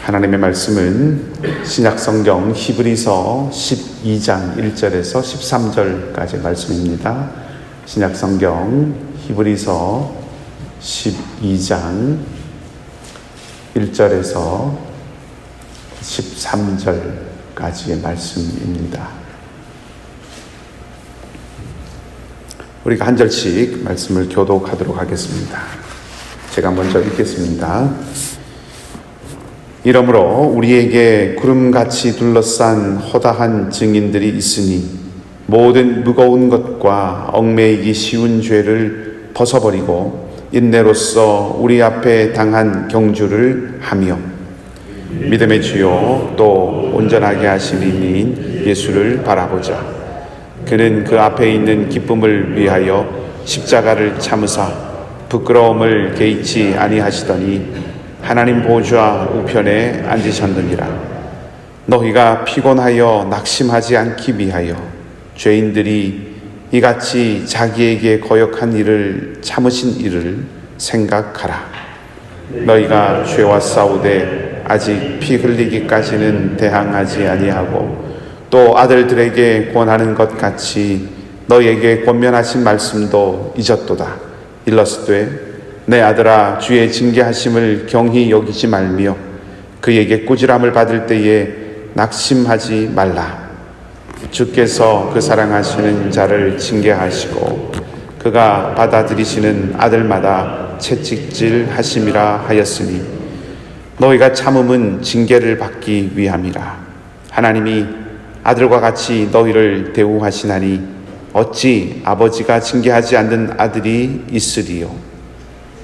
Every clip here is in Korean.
하나님의 말씀은 신약성경 히브리서 12장 1절에서 13절까지 말씀입니다. 신약성경 히브리서 12장 1절에서 13절까지의 말씀입니다. 우리가 한 절씩 말씀을 교독하도록 하겠습니다. 제가 먼저 읽겠습니다. 이러므로 우리에게 구름같이 둘러싼 허다한 증인들이 있으니 모든 무거운 것과 얽매이기 쉬운 죄를 벗어버리고 인내로써 우리 앞에 당한 경주를 하며 믿음의 주요 또 온전하게 하신 이인 예수를 바라보자. 그는 그 앞에 있는 기쁨을 위하여 십자가를 참으사 부끄러움을 개의치 아니하시더니 하나님 보좌 우편에 앉으셨느니라. 너희가 피곤하여 낙심하지 않기 위하여 죄인들이 이같이 자기에게 거역한 일을 참으신 일을 생각하라. 너희가 죄와 싸우되 아직 피 흘리기까지는 대항하지 아니하고 또 아들들에게 권하는 것 같이 너희에게 권면하신 말씀도 잊었도다. 일러스되 내 아들아 주의 징계하심을 경히 여기지 말며 그에게 꾸지람을 받을 때에 낙심하지 말라. 주께서 그 사랑하시는 자를 징계하시고 그가 받아들이시는 아들마다 채찍질 하심이라 하였으니 너희가 참음은 징계를 받기 위함이라. 하나님이 아들과 같이 너희를 대우하시나니 어찌 아버지가 징계하지 않는 아들이 있으리요.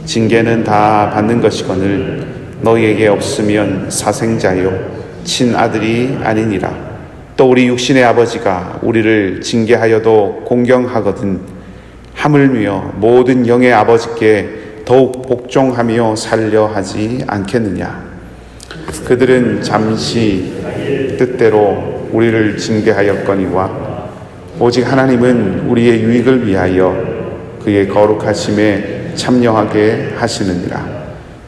징계는 다 받는 것이거늘 너희에게 없으면 사생자요 친아들이 아니니라. 또 우리 육신의 아버지가 우리를 징계하여도 공경하거든 하물며 모든 영의 아버지께 더욱 복종하며 살려 하지 않겠느냐. 그들은 잠시 뜻대로 우리를 징계하였거니와 오직 하나님은 우리의 유익을 위하여 그의 거룩하심에 참여하게 하시느니라.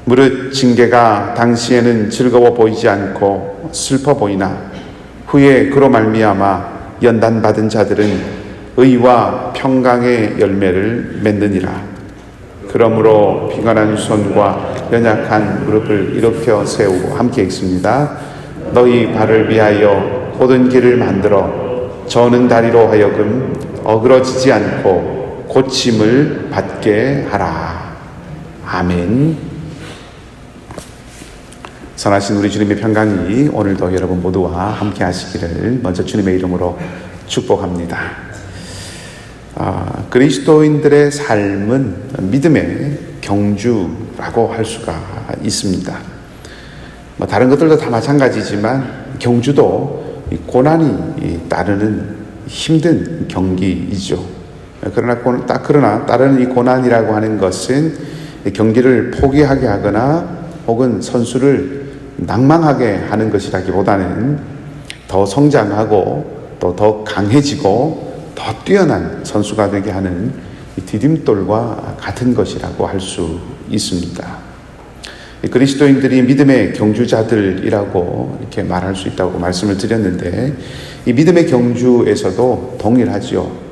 무릇 징계가 당시에는 즐거워 보이지 않고 슬퍼 보이나 후에 그로 말미암아 연단받은 자들은 의와 평강의 열매를 맺느니라. 그러므로 피곤한 손과 연약한 무릎을 일으켜 세우고 함께 읽습니다. 너희 발을 위하여 곧은 길을 만들어 저는 다리로 하여금 어그러지지 않고 고침을 받게 하라. 아멘. 선하신 우리 주님의 평강이 오늘도 여러분 모두와 함께 하시기를 먼저 주님의 이름으로 축복합니다. 그리스도인들의 삶은 믿음의 경주라고 할 수가 있습니다. 다른 것들도 다 마찬가지지만 경주도 고난이 따르는 힘든 경기이죠. 그러나 따르는 이 고난이라고 하는 것은 경기를 포기하게 하거나 혹은 선수를 낭망하게 하는 것이라기보다는 더 성장하고 또 더 강해지고 더 뛰어난 선수가 되게 하는 디딤돌과 같은 것이라고 할 수 있습니다. 그리스도인들이 믿음의 경주자들이라고 이렇게 말할 수 있다고 말씀을 드렸는데 이 믿음의 경주에서도 동일하죠.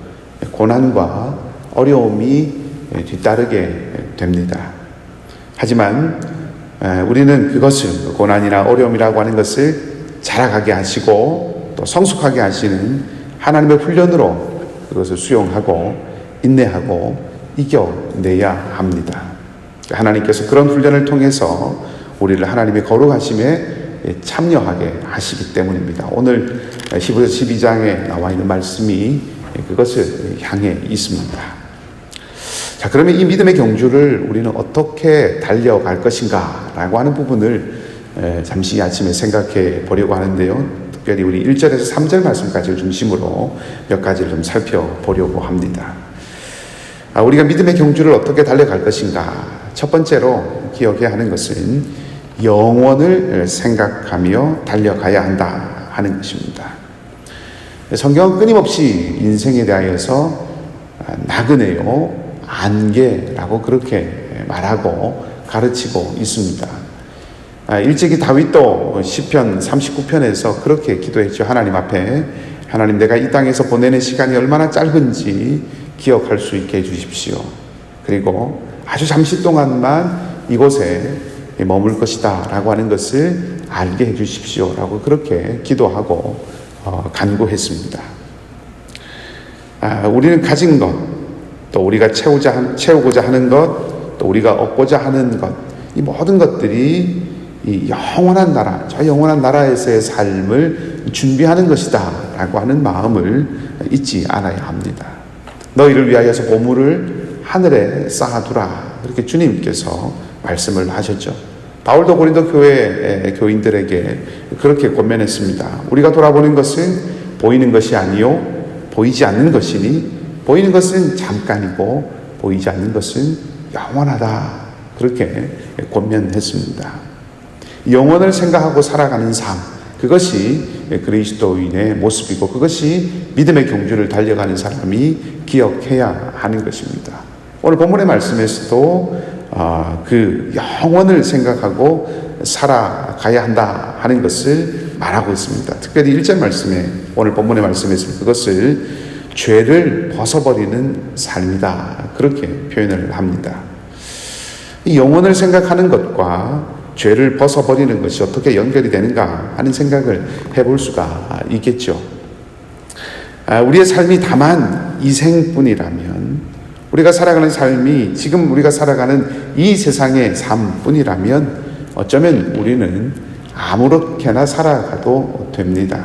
고난과 어려움이 뒤따르게 됩니다. 하지만 우리는 그것을 고난이나 어려움이라고 하는 것을 자라가게 하시고 또 성숙하게 하시는 하나님의 훈련으로 그것을 수용하고 인내하고 이겨내야 합니다. 하나님께서 그런 훈련을 통해서 우리를 하나님의 거룩하심에 참여하게 하시기 때문입니다. 오늘 히브리서 12장에 나와 있는 말씀이 그것을 향해 있습니다. 자, 그러면 이 믿음의 경주를 우리는 어떻게 달려갈 것인가 라고 하는 부분을 잠시 아침에 생각해 보려고 하는데요. 특별히 우리 1절에서 3절 말씀까지를 중심으로 몇 가지를 좀 살펴보려고 합니다. 우리가 믿음의 경주를 어떻게 달려갈 것인가. 첫 번째로 기억해야 하는 것은 영원을 생각하며 달려가야 한다 하는 것입니다. 성경은 끊임없이 인생에 대하여서 나그네요, 안개라고 그렇게 말하고 가르치고 있습니다. 일찍이 다윗도 시편 39편에서 그렇게 기도했죠. 하나님 앞에, 하나님, 내가 이 땅에서 보내는 시간이 얼마나 짧은지 기억할 수 있게 해주십시오. 그리고 아주 잠시 동안만 이곳에 머물 것이다 라고 하는 것을 알게 해주십시오 라고 그렇게 기도하고 간구했습니다. 우리는 가진 것, 또 우리가 채우고자 하는 것, 또 우리가 얻고자 하는 것, 이 모든 것들이 이 영원한 나라, 저 영원한 나라에서의 삶을 준비하는 것이다 라고 하는 마음을 잊지 않아야 합니다. 너희를 위하여서 보물을 하늘에 쌓아두라, 그렇게 주님께서 말씀을 하셨죠. 바울도 고린도 교회 교인들에게 그렇게 권면했습니다. 우리가 돌아보는 것은 보이는 것이 아니요 보이지 않는 것이니, 보이는 것은 잠깐이고 보이지 않는 것은 영원하다, 그렇게 권면했습니다. 영원을 생각하고 살아가는 삶, 그것이 그리스도인의 모습이고 그것이 믿음의 경주를 달려가는 사람이 기억해야 하는 것입니다. 오늘 본문의 말씀에서도 그 영원을 생각하고 살아가야 한다 하는 것을 말하고 있습니다. 특별히 1절 말씀에, 오늘 본문의 말씀에서 그것을 죄를 벗어버리는 삶이다, 그렇게 표현을 합니다. 이 영원을 생각하는 것과 죄를 벗어버리는 것이 어떻게 연결이 되는가 하는 생각을 해볼 수가 있겠죠. 우리의 삶이 다만 이 생뿐이라면, 우리가 살아가는 삶이 지금 우리가 살아가는 이 세상의 삶뿐이라면 어쩌면 우리는 아무렇게나 살아가도 됩니다.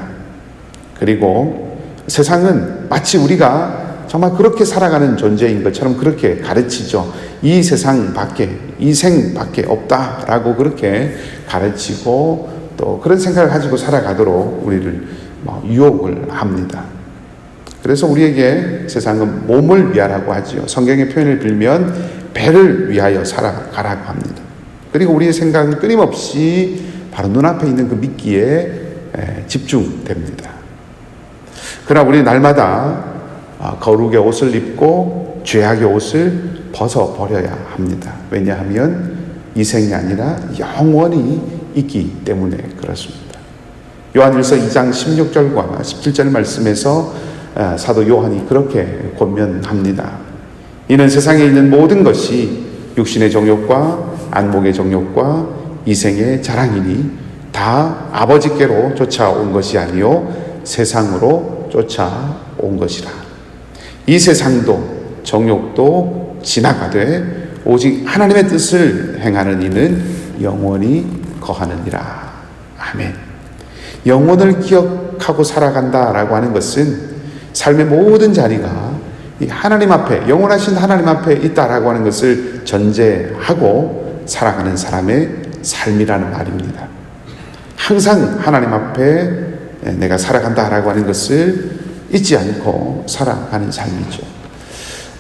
그리고 세상은 마치 우리가 정말 그렇게 살아가는 존재인 것처럼 그렇게 가르치죠. 이 세상 밖에, 이 생 밖에 없다라고 그렇게 가르치고, 또 그런 생각을 가지고 살아가도록 우리를 유혹을 합니다. 그래서 우리에게 세상은 몸을 위하라고 하지요. 성경의 표현을 빌면 배를 위하여 살아가라고 합니다. 그리고 우리의 생각은 끊임없이 바로 눈앞에 있는 그 미끼에 집중됩니다. 그러나 우리 날마다 거룩의 옷을 입고 죄악의 옷을 벗어버려야 합니다. 왜냐하면 이 생이 아니라 영원히 있기 때문에 그렇습니다. 요한일서 2장 16절과 17절 말씀에서 사도 요한이 그렇게 권면합니다. 이는 세상에 있는 모든 것이 육신의 정욕과 안목의 정욕과 이생의 자랑이니 다 아버지께로 쫓아온 것이 아니요 세상으로 쫓아온 것이라. 이 세상도 정욕도 지나가되 오직 하나님의 뜻을 행하는 이는 영원히 거하느니라. 아멘. 영원을 기억하고 살아간다라고 하는 것은 삶의 모든 자리가 하나님 앞에, 영원하신 하나님 앞에 있다라고 하는 것을 전제하고 살아가는 사람의 삶이라는 말입니다. 항상 하나님 앞에 내가 살아간다라고 하는 것을 잊지 않고 살아가는 삶이죠.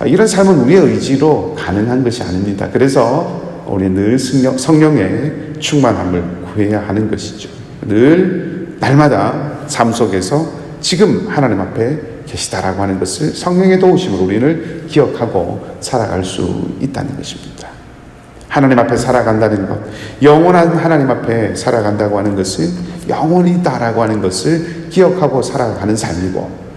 이런 삶은 우리의 의지로 가능한 것이 아닙니다. 그래서 우리는 늘 성령의 충만함을 구해야 하는 것이죠. 늘 날마다 삶 속에서 지금 하나님 앞에 계시다라고 하는 것을 성령의 도우심으로 우리를 기억하고 살아갈 수 있다는 것입니다. 하나님 앞에 살아간다는 것, 영원한 하나님 앞에 살아간다고 하는 것은 영원히 있다라고 하는 것을 기억하고 살아가는 삶이고,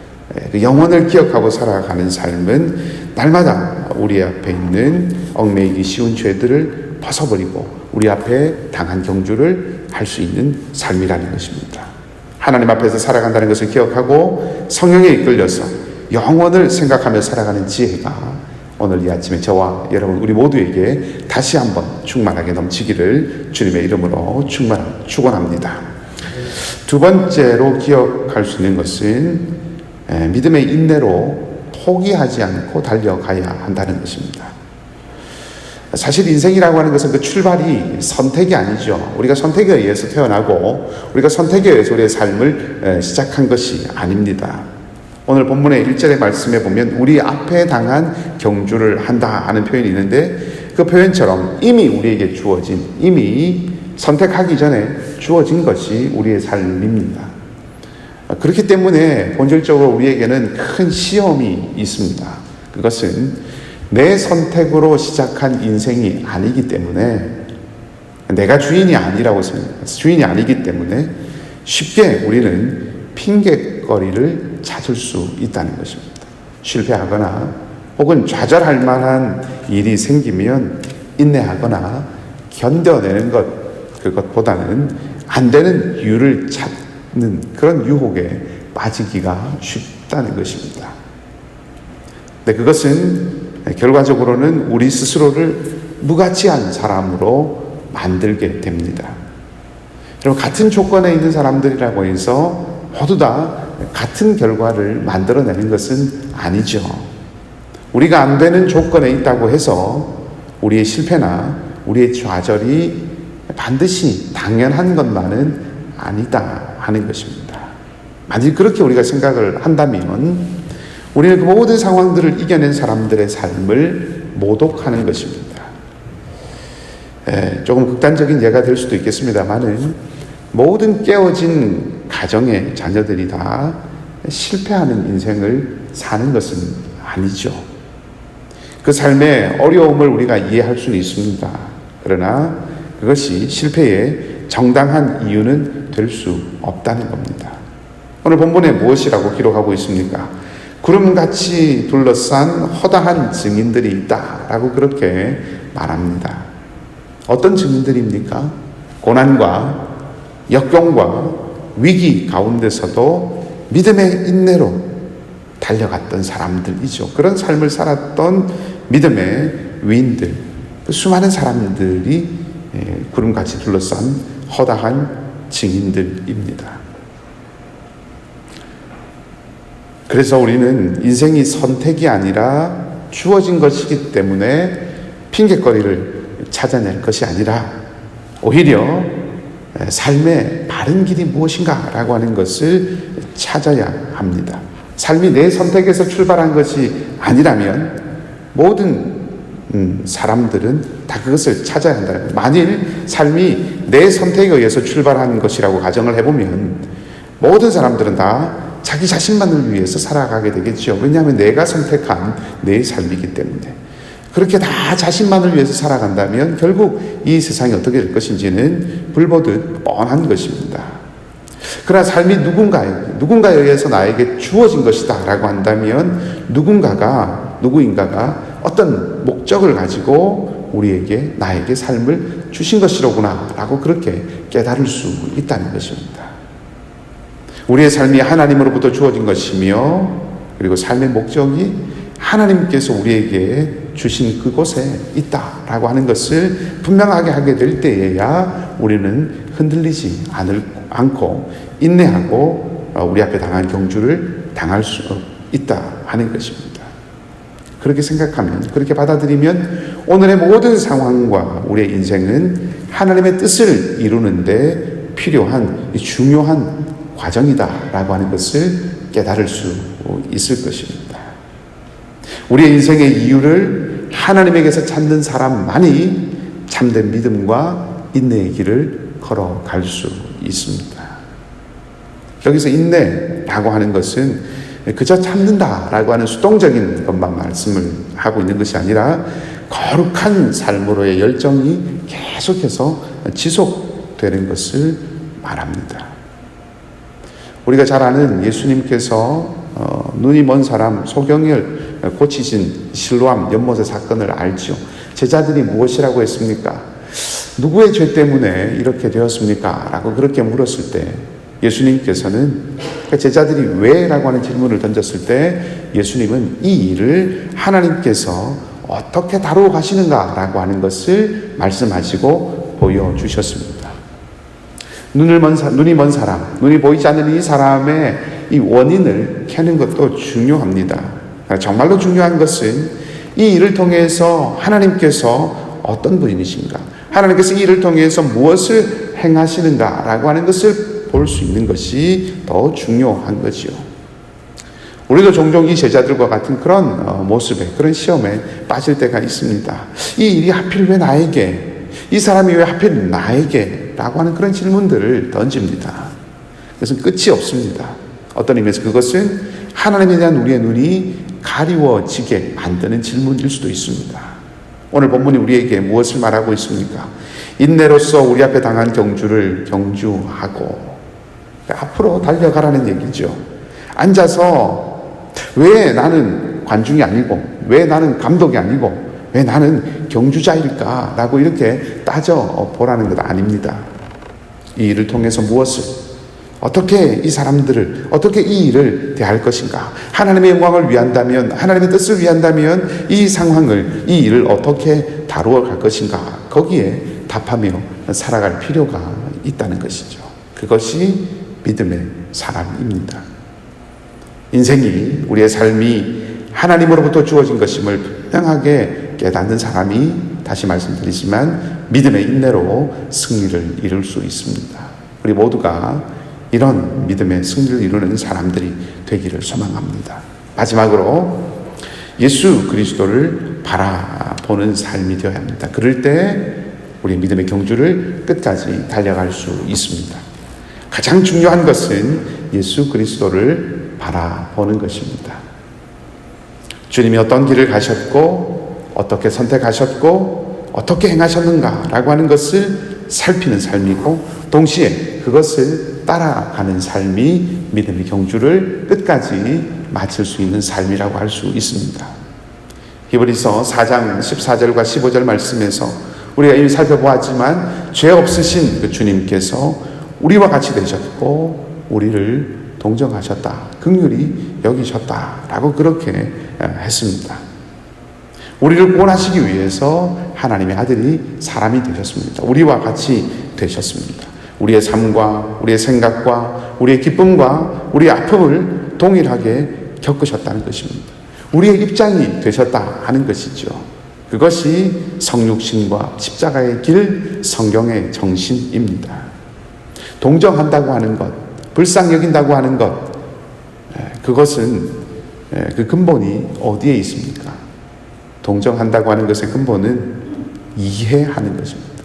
그 영원을 기억하고 살아가는 삶은 날마다 우리 앞에 있는 얽매이기 쉬운 죄들을 벗어버리고 우리 앞에 당한 경주를 할 수 있는 삶이라는 것입니다. 하나님 앞에서 살아간다는 것을 기억하고 성령에 이끌려서 영원을 생각하며 살아가는 지혜가 오늘 이 아침에 저와 여러분 우리 모두에게 다시 한번 충만하게 넘치기를 주님의 이름으로 축원합니다. 두 번째로 기억할 수 있는 것은 믿음의 인내로 포기하지 않고 달려가야 한다는 것입니다. 사실 인생이라고 하는 것은 그 출발이 선택이 아니죠. 우리가 선택에 의해서 태어나고 우리가 선택에 의해서 우리의 삶을 시작한 것이 아닙니다. 오늘 본문의 1절의 말씀에 보면 우리 앞에 당한 경주를 한다 하는 표현이 있는데, 그 표현처럼 이미 우리에게 주어진, 이미 선택하기 전에 주어진 것이 우리의 삶입니다. 그렇기 때문에 본질적으로 우리에게는 큰 시험이 있습니다. 그것은 내 선택으로 시작한 인생이 아니기 때문에 내가 주인이 아니라고 생각해요. 주인이 아니기 때문에 쉽게 우리는 핑계거리를 찾을 수 있다는 것입니다. 실패하거나 혹은 좌절할 만한 일이 생기면 인내하거나 견뎌내는 그것보다는 안 되는 이유를 찾는 그런 유혹에 빠지기가 쉽다는 것입니다. 근데 그것은 결과적으로는 우리 스스로를 무가치한 사람으로 만들게 됩니다. 여러분, 같은 조건에 있는 사람들이라고 해서 모두 다 같은 결과를 만들어내는 것은 아니죠. 우리가 안 되는 조건에 있다고 해서 우리의 실패나 우리의 좌절이 반드시 당연한 것만은 아니다 하는 것입니다. 만약 그렇게 우리가 생각을 한다면 우리는 그 모든 상황들을 이겨낸 사람들의 삶을 모독하는 것입니다. 조금 극단적인 예가 될 수도 있겠습니다만은 모든 깨어진 가정의 자녀들이 다 실패하는 인생을 사는 것은 아니죠. 그 삶의 어려움을 우리가 이해할 수는 있습니다. 그러나 그것이 실패의 정당한 이유는 될 수 없다는 겁니다. 오늘 본문에 무엇이라고 기록하고 있습니까? 구름같이 둘러싼 허다한 증인들이 있다라고 그렇게 말합니다. 어떤 증인들입니까? 고난과 역경과 위기 가운데서도 믿음의 인내로 달려갔던 사람들이죠. 그런 삶을 살았던 믿음의 위인들, 수많은 사람들이 구름같이 둘러싼 허다한 증인들입니다. 그래서 우리는 인생이 선택이 아니라 주어진 것이기 때문에 핑계거리를 찾아낼 것이 아니라 오히려 삶의 바른 길이 무엇인가라고 하는 것을 찾아야 합니다. 삶이 내 선택에서 출발한 것이 아니라면 모든 사람들은 다 그것을 찾아야 한다. 만일 삶이 내 선택에 의해서 출발한 것이라고 가정을 해보면 모든 사람들은 다 자기 자신만을 위해서 살아가게 되겠죠. 왜냐하면 내가 선택한 내 삶이기 때문에. 그렇게 다 자신만을 위해서 살아간다면 결국 이 세상이 어떻게 될 것인지는 불보듯 뻔한 것입니다. 그러나 삶이 누군가에 의해서 나에게 주어진 것이다 라고 한다면 누구인가가 어떤 목적을 가지고 나에게 삶을 주신 것이로구나 라고 그렇게 깨달을 수 있다는 것입니다. 우리의 삶이 하나님으로부터 주어진 것이며 그리고 삶의 목적이 하나님께서 우리에게 주신 그곳에 있다라고 하는 것을 분명하게 하게 될 때에야 우리는 흔들리지 않고 인내하고 우리 앞에 당한 경주를 당할 수 있다 하는 것입니다. 그렇게 생각하면, 그렇게 받아들이면 오늘의 모든 상황과 우리의 인생은 하나님의 뜻을 이루는데 필요한 중요한 과정이다라고 하는 것을 깨달을 수 있을 것입니다. 우리의 인생의 이유를 하나님에게서 찾는 사람만이 참된 믿음과 인내의 길을 걸어갈 수 있습니다. 여기서 인내라고 하는 것은 그저 참는다라고 하는 수동적인 것만 말씀을 하고 있는 것이 아니라 거룩한 삶으로의 열정이 계속해서 지속되는 것을 말합니다. 우리가 잘 아는 예수님께서 눈이 먼 사람 소경을 고치신 실로암 연못의 사건을 알죠. 제자들이 무엇이라고 했습니까? 누구의 죄 때문에 이렇게 되었습니까? 라고 그렇게 물었을 때 예수님께서는 제자들이 왜? 라고 하는 질문을 던졌을 때 예수님은 이 일을 하나님께서 어떻게 다루어 가시는가 라고 하는 것을 말씀하시고 보여주셨습니다. 눈이 먼 사람, 눈이 보이지 않는 이 사람의 이 원인을 캐는 것도 중요합니다. 정말로 중요한 것은 이 일을 통해서 하나님께서 어떤 분이신가, 하나님께서 이 일을 통해서 무엇을 행하시는가라고 하는 것을 볼 수 있는 것이 더 중요한 거지요. 우리도 종종 이 제자들과 같은 그런 모습에, 그런 시험에 빠질 때가 있습니다. 이 일이 하필 왜 나에게, 이 사람이 왜 하필 나에게 라고 하는 그런 질문들을 던집니다. 그것은 끝이 없습니다. 어떤 의미에서 그것은 하나님에 대한 우리의 눈이 가리워지게 만드는 질문일 수도 있습니다. 오늘 본문이 우리에게 무엇을 말하고 있습니까? 인내로서 우리 앞에 당한 경주를 경주하고 앞으로 달려가라는 얘기죠. 앉아서 왜 나는 관중이 아니고, 왜 나는 감독이 아니고, 왜 나는 경주자일까? 라고 이렇게 따져보라는 것 아닙니다. 이 일을 통해서 무엇을, 어떻게 이 사람들을, 어떻게 이 일을 대할 것인가? 하나님의 영광을 위한다면, 하나님의 뜻을 위한다면 이 상황을, 이 일을 어떻게 다루어 갈 것인가? 거기에 답하며 살아갈 필요가 있다는 것이죠. 그것이 믿음의 사람입니다. 인생이, 우리의 삶이 하나님으로부터 주어진 것임을 분명하게 깨닫는 사람이, 다시 말씀드리지만 믿음의 인내로 승리를 이룰 수 있습니다. 우리 모두가 이런 믿음의 승리를 이루는 사람들이 되기를 소망합니다. 마지막으로 예수 그리스도를 바라보는 삶이 되어야 합니다. 그럴 때 우리 믿음의 경주를 끝까지 달려갈 수 있습니다. 가장 중요한 것은 예수 그리스도를 바라보는 것입니다. 주님이 어떤 길을 가셨고, 어떻게 선택하셨고, 어떻게 행하셨는가라고 하는 것을 살피는 삶이고, 동시에 그것을 따라가는 삶이 믿음의 경주를 끝까지 마칠 수 있는 삶이라고 할 수 있습니다. 히브리서 4장 14절과 15절 말씀에서 우리가 이미 살펴보았지만, 죄 없으신 그 주님께서 우리와 같이 되셨고 우리를 동정하셨다, 긍휼히 여기셨다라고 그렇게 했습니다. 우리를 구원하시기 위해서 하나님의 아들이 사람이 되셨습니다. 우리와 같이 되셨습니다. 우리의 삶과 우리의 생각과 우리의 기쁨과 우리의 아픔을 동일하게 겪으셨다는 것입니다. 우리의 입장이 되셨다 하는 것이죠. 그것이 성육신과 십자가의 길, 성경의 정신입니다. 동정한다고 하는 것, 불쌍히 여긴다고 하는 것, 그것은 그 근본이 어디에 있습니까? 동정한다고 하는 것의 근본은 이해하는 것입니다.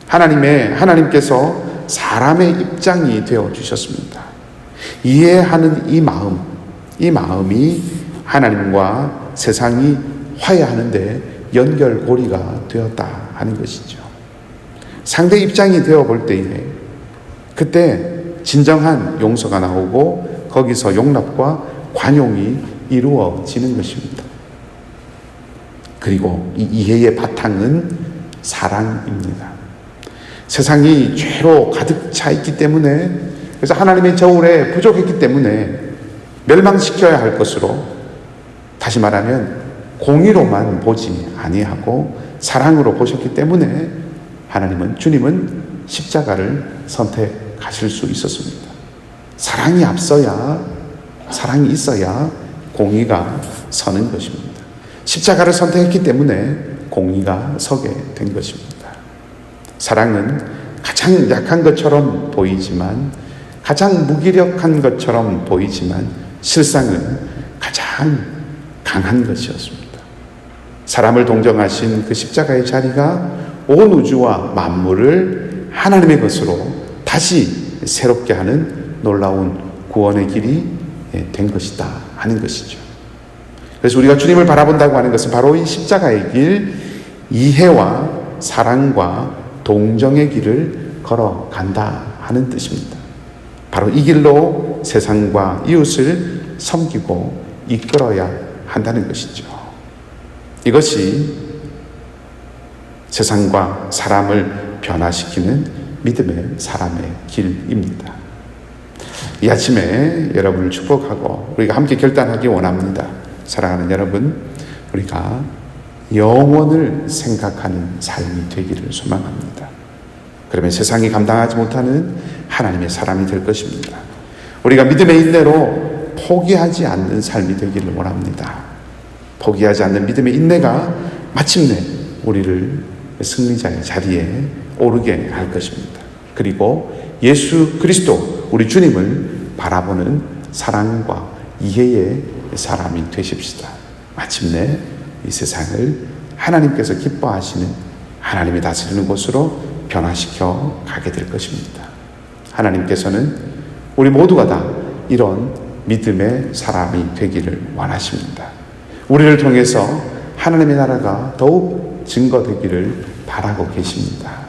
하나님께서 사람의 입장이 되어 주셨습니다. 이해하는 이 마음이 하나님과 세상이 화해하는데 연결고리가 되었다 하는 것이죠. 상대 입장이 되어 볼 때에 그때 진정한 용서가 나오고 거기서 용납과 관용이 이루어지는 것입니다. 그리고 이 이해의 바탕은 사랑입니다. 세상이 죄로 가득 차 있기 때문에, 그래서 하나님의 저울에 부족했기 때문에 멸망시켜야 할 것으로, 다시 말하면 공의로만 보지 아니하고 사랑으로 보셨기 때문에 주님은 십자가를 선택하실 수 있었습니다. 사랑이 있어야 공의가 서는 것입니다. 십자가를 선택했기 때문에 공의가 서게 된 것입니다. 사랑은 가장 약한 것처럼 보이지만, 가장 무기력한 것처럼 보이지만 실상은 가장 강한 것이었습니다. 사람을 동정하신 그 십자가의 자리가 온 우주와 만물을 하나님의 것으로 다시 새롭게 하는 놀라운 구원의 길이 된 것이다 하는 것이죠. 그래서 우리가 주님을 바라본다고 하는 것은 바로 이 십자가의 길, 이해와 사랑과 동정의 길을 걸어간다 하는 뜻입니다. 바로 이 길로 세상과 이웃을 섬기고 이끌어야 한다는 것이죠. 이것이 세상과 사람을 변화시키는 믿음의 사람의 길입니다. 이 아침에 여러분을 축복하고 우리가 함께 결단하기 원합니다. 사랑하는 여러분, 우리가 영원을 생각하는 삶이 되기를 소망합니다. 그러면 세상이 감당하지 못하는 하나님의 사람이 될 것입니다. 우리가 믿음의 인내로 포기하지 않는 삶이 되기를 원합니다. 포기하지 않는 믿음의 인내가 마침내 우리를 승리자의 자리에 오르게 할 것입니다. 그리고 예수 그리스도, 우리 주님을 바라보는 사랑과 이해의 사람이 되십시다. 마침내 이 세상을 하나님께서 기뻐하시는, 하나님이 다스리는 곳으로 변화시켜 가게 될 것입니다. 하나님께서는 우리 모두가 다 이런 믿음의 사람이 되기를 원하십니다. 우리를 통해서 하나님의 나라가 더욱 증거되기를 바라고 계십니다.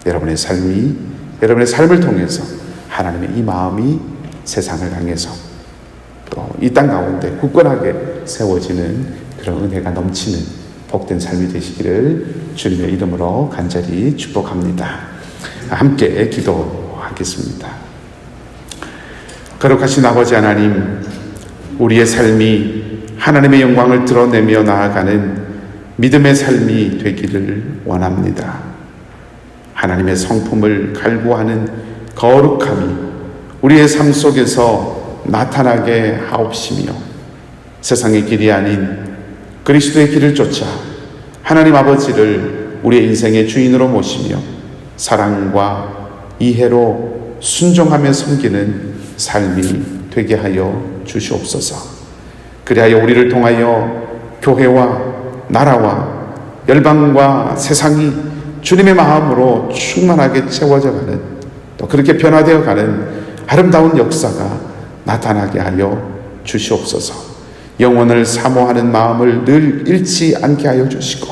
여러분의 삶을 통해서 하나님의 이 마음이 세상을 향해서 또 이 땅 가운데 굳건하게 세워지는 그런 은혜가 넘치는 복된 삶이 되시기를 주님의 이름으로 간절히 축복합니다. 함께 기도하겠습니다. 거룩하신 아버지 하나님, 우리의 삶이 하나님의 영광을 드러내며 나아가는 믿음의 삶이 되기를 원합니다. 하나님의 성품을 갈구하는 거룩함이 우리의 삶 속에서 나타나게 하옵시며, 세상의 길이 아닌 그리스도의 길을 쫓아 하나님 아버지를 우리의 인생의 주인으로 모시며 사랑과 이해로 순종하며 섬기는 삶이 되게 하여 주시옵소서. 그리하여 우리를 통하여 교회와 나라와 열방과 세상이 주님의 마음으로 충만하게 채워져 가는, 또 그렇게 변화되어 가는 아름다운 역사가 나타나게 하여 주시옵소서. 영혼을 사모하는 마음을 늘 잃지 않게 하여 주시고,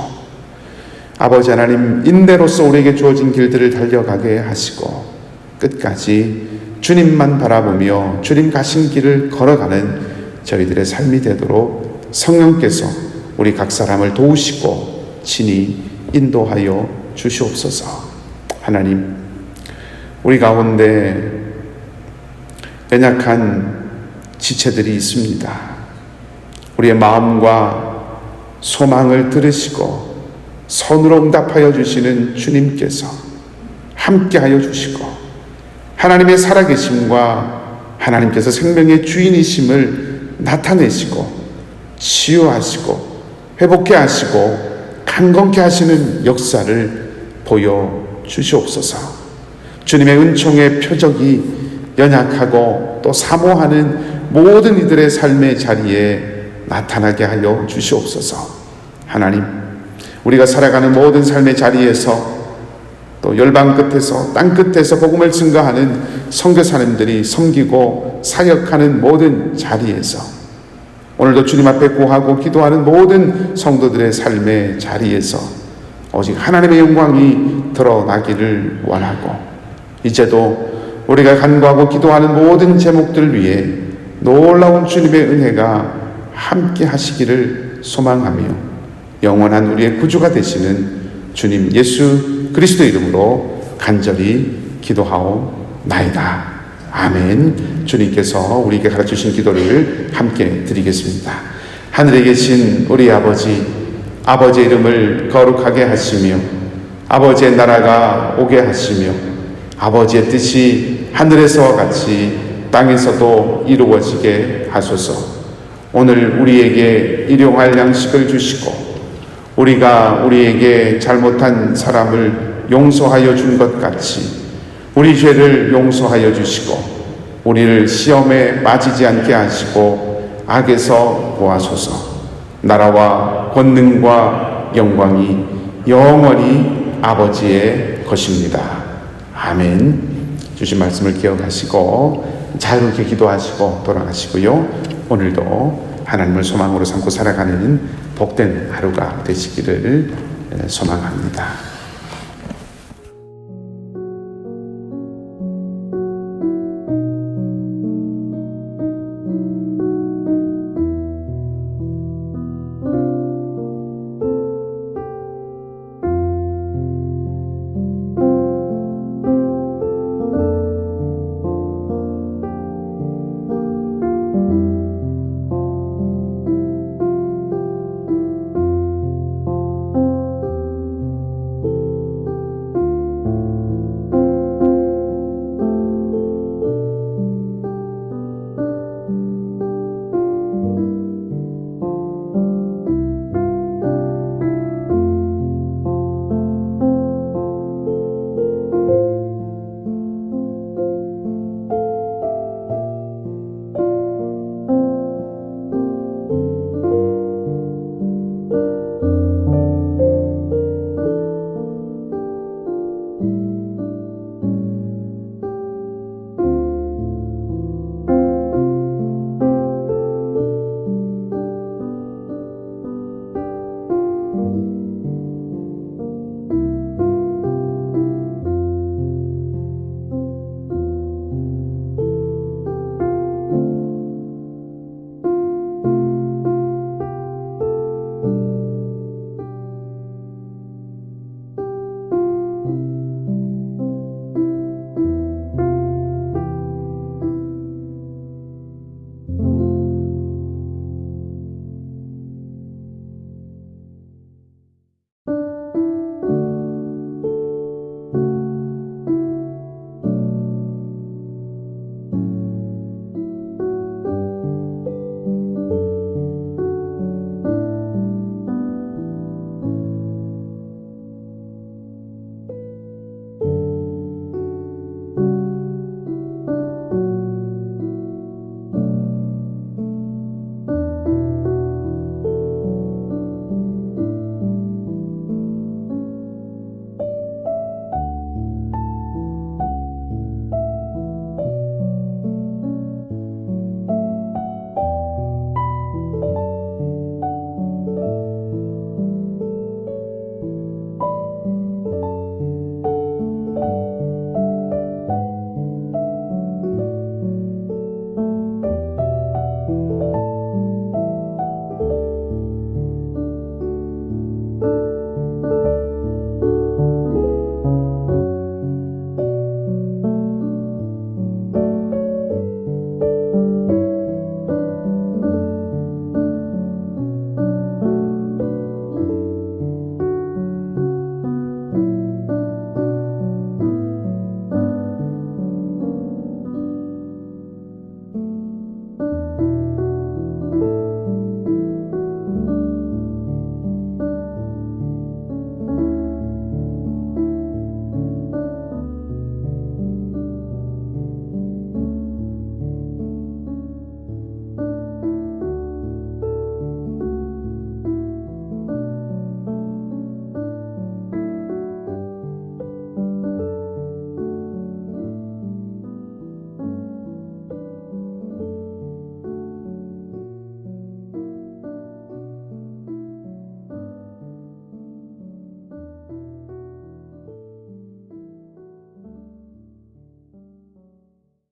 아버지 하나님, 인내로서 우리에게 주어진 길들을 달려가게 하시고, 끝까지 주님만 바라보며 주님 가신 길을 걸어가는 저희들의 삶이 되도록 성령께서 우리 각 사람을 도우시고 친히 인도하여 주시옵소서. 하나님, 우리 가운데 연약한 지체들이 있습니다. 우리의 마음과 소망을 들으시고 선으로 응답하여 주시는 주님께서 함께하여 주시고, 하나님의 살아계심과 하나님께서 생명의 주인이심을 나타내시고 치유하시고 회복케 하시고 강건케 하시는 역사를 보여주시옵소서. 주님의 은총의 표적이 연약하고 또 사모하는 모든 이들의 삶의 자리에 나타나게 하여 주시옵소서. 하나님, 우리가 살아가는 모든 삶의 자리에서, 또 열방 끝에서 땅 끝에서 복음을 증거하는 선교사님들이 섬기고 사역하는 모든 자리에서, 오늘도 주님 앞에 구하고 기도하는 모든 성도들의 삶의 자리에서 오직 하나님의 영광이 드러나기를 원하고, 이제도 우리가 간구하고 기도하는 모든 제목들 위에 놀라운 주님의 은혜가 함께 하시기를 소망하며, 영원한 우리의 구주가 되시는 주님 예수 그리스도 이름으로 간절히 기도하옵나이다. 아멘. 주님께서 우리에게 가르쳐주신 기도를 함께 드리겠습니다. 하늘에 계신 우리 아버지, 아버지의 이름을 거룩하게 하시며 아버지의 나라가 오게 하시며 아버지의 뜻이 하늘에서와 같이 땅에서도 이루어지게 하소서. 오늘 우리에게 일용할 양식을 주시고, 우리가 우리에게 잘못한 사람을 용서하여 준 것 같이 우리 죄를 용서하여 주시고, 우리를 시험에 빠지지 않게 하시고 악에서 구하소서. 나라와 권능과 영광이 영원히 아버지의 것입니다. 아멘. 주신 말씀을 기억하시고 자유롭게 기도하시고 돌아가시고요. 오늘도 하나님을 소망으로 삼고 살아가는 복된 하루가 되시기를 소망합니다.